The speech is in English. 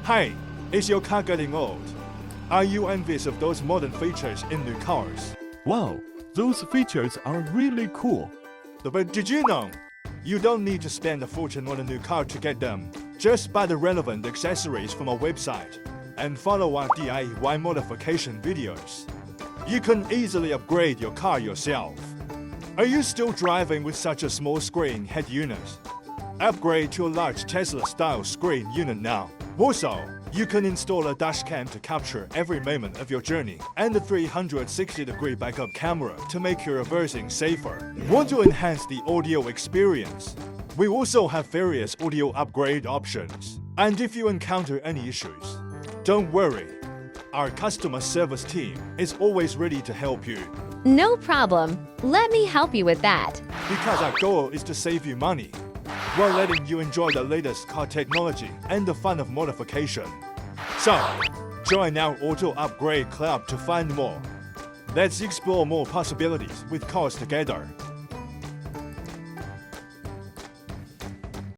Hey, is your car getting old? Are you envious of those modern features in new cars? Wow, those features are really cool. But did you know? You don't need to spend a fortune on a new car to get them. Just buy the relevant accessories from our website and follow our DIY modification videos. You can easily upgrade your car yourself. Are you still driving with such a small screen head unit? Upgrade to a large Tesla-style screen unit now. Also, you can install a dash cam to capture every moment of your journey and a 360-degree backup camera to make your reversing safer. Want to enhance the audio experience? We also have various audio upgrade options. And if you encounter any issues, don't worry. Our customer service team is always ready to help you. No problem. Let me help you with that. Because our goal is to save you money, while letting you enjoy the latest car technology and the fun of modification. So, join our Auto Upgrade Club to find more. Let's explore more possibilities with cars together.